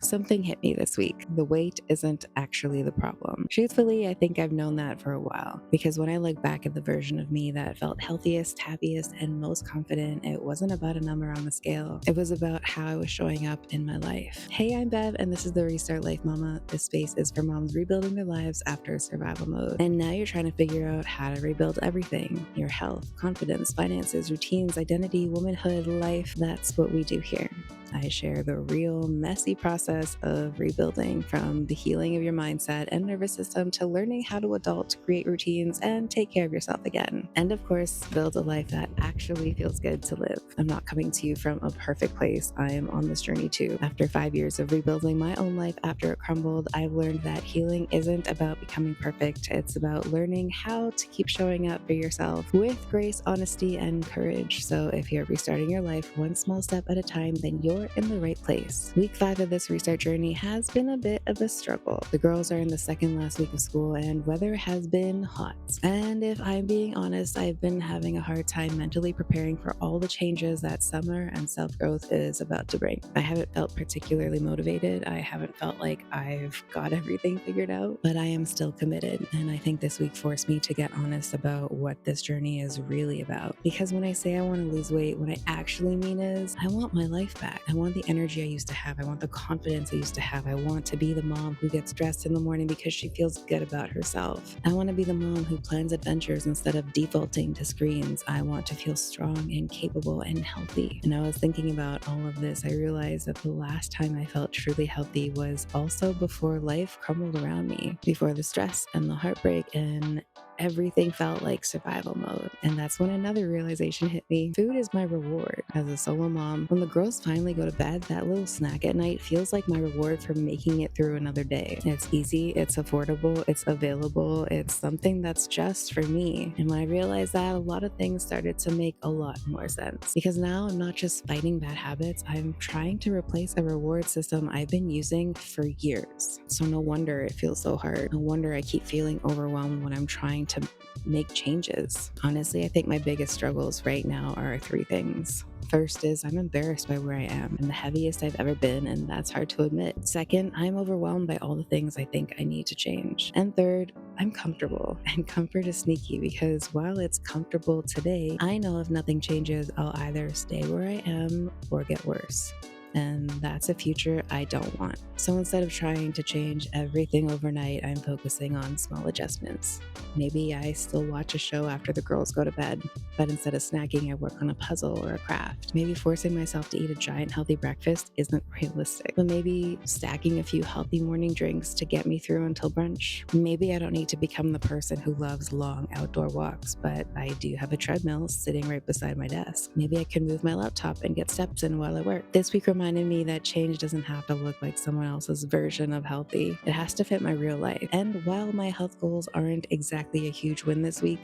Something hit me this week. The weight isn't actually the problem. Truthfully, I think I've known that for a while because when I look back at the version of me that felt healthiest, happiest, and most confident, it wasn't about a number on the scale. It was about how I was showing up in my life. Hey, I'm Bev, and this is the Restart Life Mama. This space is for moms rebuilding their lives after survival mode. And now you're trying to figure out how to rebuild everything: your health, confidence, finances, routines, identity, womanhood, life. That's what we do here. I share the real, messy process of rebuilding, from the healing of your mindset and nervous system to learning how to adult, create routines, and take care of yourself again. And of course, build a life that actually feels good to live. I'm not coming to you from a perfect place. I am on this journey too. After 5 years of rebuilding my own life after it crumbled, I've learned that healing isn't about becoming perfect. It's about learning how to keep showing up for yourself with grace, honesty, and courage. So if you're restarting your life one small step at a time, then you're in the right place. Week 5 of this restart journey has been a bit of a struggle. The girls are in the second last week of school and weather has been hot. And if I'm being honest, I've been having a hard time mentally preparing for all the changes that summer and self-growth is about to bring. I haven't felt particularly motivated. I haven't felt like I've got everything figured out, but I am still committed. And I think this week forced me to get honest about what this journey is really about. Because when I say I want to lose weight, what I actually mean is I want my life back. I want the energy I used to have. I want the confidence I used to have. I want to be the mom who gets dressed in the morning because she feels good about herself. I want to be the mom who plans adventures instead of defaulting to screens. I want to feel strong and capable and healthy. And I was thinking about all of this. I realized that the last time I felt truly healthy was also before life crumbled around me, before the stress and the heartbreak and everything felt like survival mode. And that's when another realization hit me. Food is my reward. As a solo mom, when the girls finally go to bed, that little snack at night feels like my reward for making it through another day. It's easy, it's affordable, it's available, it's something that's just for me. And when I realized that, a lot of things started to make a lot more sense. Because now I'm not just fighting bad habits, I'm trying to replace a reward system I've been using for years. So no wonder it feels so hard. No wonder I keep feeling overwhelmed when I'm trying to make changes. Honestly, I think my biggest struggles right now are 3 things. First is I'm embarrassed by where I am. I'm the heaviest I've ever been, and that's hard to admit. Second, I'm overwhelmed by all the things I think I need to change. And third, I'm comfortable. And comfort is sneaky because while it's comfortable today, I know if nothing changes, I'll either stay where I am or get worse. And that's a future I don't want. So instead of trying to change everything overnight, I'm focusing on small adjustments. Maybe I still watch a show after the girls go to bed, but instead of snacking, I work on a puzzle or a craft. Maybe forcing myself to eat a giant healthy breakfast isn't realistic, but maybe stacking a few healthy morning drinks to get me through until brunch. Maybe I don't need to become the person who loves long outdoor walks, but I do have a treadmill sitting right beside my desk. Maybe I can move my laptop and get steps in while I work. This week reminded me that change doesn't have to look like someone else's version of healthy. It has to fit my real life. And while my health goals aren't exactly a huge win this week,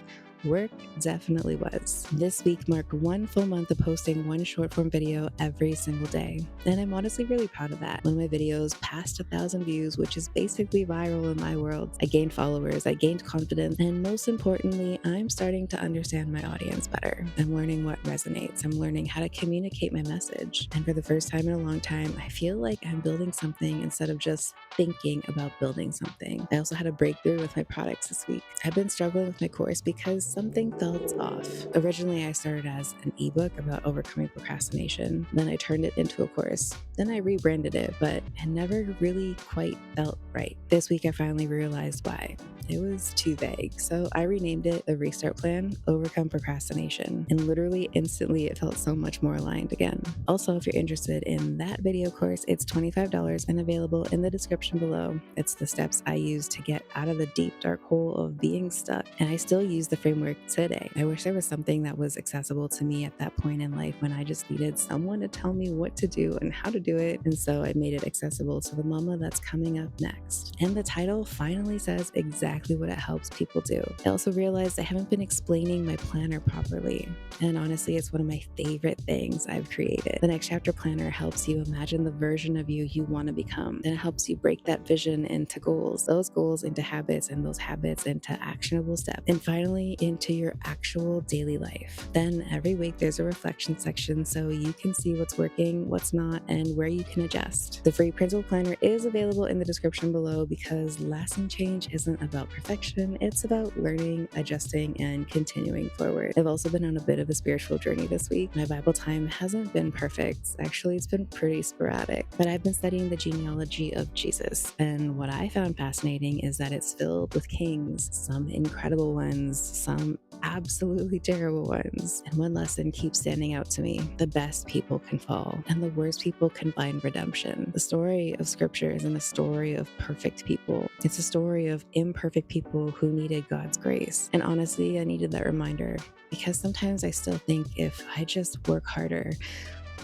work definitely was. This week marked 1 full month of posting 1 short form video every single day. And I'm honestly really proud of that. When my videos passed 1,000 views, which is basically viral in my world, I gained followers, I gained confidence, and most importantly, I'm starting to understand my audience better. I'm learning what resonates. I'm learning how to communicate my message. And for the first time in a long time, I feel like I'm building something instead of just thinking about building something. I also had a breakthrough with my products this week. I've been struggling with my course because something felt off. Originally, I started as an ebook about overcoming procrastination. Then I turned it into a course. Then I rebranded it, but it never really quite felt right. This week, I finally realized why. It was too vague. So I renamed it the Restart Plan, Overcome Procrastination. And literally instantly, it felt so much more aligned again. Also, if you're interested in that video course, it's $25 and available in the description below. It's the steps I use to get out of the deep, dark hole of being stuck. And I still use the framework today. I wish there was something that was accessible to me at that point in life when I just needed someone to tell me what to do and how to do it. And so I made it accessible to the mama that's coming up next. And the title finally says exactly exactly what it helps people do. I also realized I haven't been explaining my planner properly. And honestly, it's one of my favorite things I've created. The Next Chapter Planner helps you imagine the version of you want to become. And it helps you break that vision into goals, those goals into habits, and those habits into actionable steps, and finally into your actual daily life. Then every week there's a reflection section so you can see what's working, what's not, and where you can adjust. The free Principal Planner is available in the description below because lasting change isn't about perfection, it's about learning, adjusting, and continuing forward. I've also been on a bit of a spiritual journey this week. My Bible time hasn't been perfect. Actually, it's been pretty sporadic, but I've been studying the genealogy of Jesus. And what I found fascinating is that it's filled with kings, some incredible ones, some absolutely terrible ones. And one lesson keeps standing out to me: the best people can fall, and the worst people can find redemption. The story of Scripture isn't a story of perfect people, it's a story of imperfect people who needed God's grace. And honestly, I needed that reminder because sometimes I still think if I just work harder,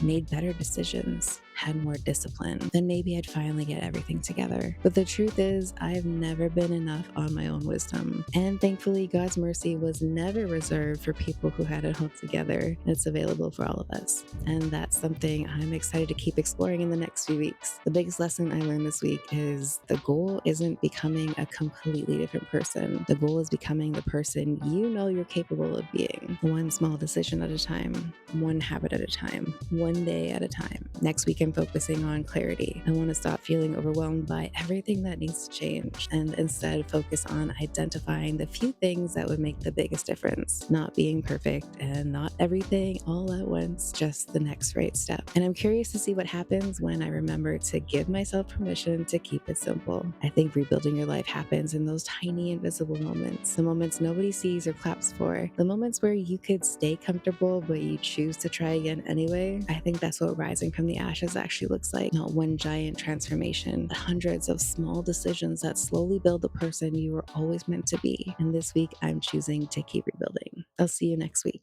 made better decisions, had more discipline, then maybe I'd finally get everything together. But the truth is, I've never been enough on my own wisdom. And thankfully, God's mercy was never reserved for people who had it all together. It's available for all of us. And that's something I'm excited to keep exploring in the next few weeks. The biggest lesson I learned this week is the goal isn't becoming a completely different person. The goal is becoming the person you know you're capable of being. One small decision at a time, one habit at a time, one day at a time. Next week, I'm focusing on clarity. I want to stop feeling overwhelmed by everything that needs to change and instead focus on identifying the few things that would make the biggest difference. Not being perfect and not everything all at once, just the next right step. And I'm curious to see what happens when I remember to give myself permission to keep it simple. I think rebuilding your life happens in those tiny invisible moments, the moments nobody sees or claps for, the moments where you could stay comfortable but you choose to try again anyway. I think that's what rising from the ashes actually looks like. Not one giant transformation, but hundreds of small decisions that slowly build the person you were always meant to be. And this week, I'm choosing to keep rebuilding. I'll see you next week.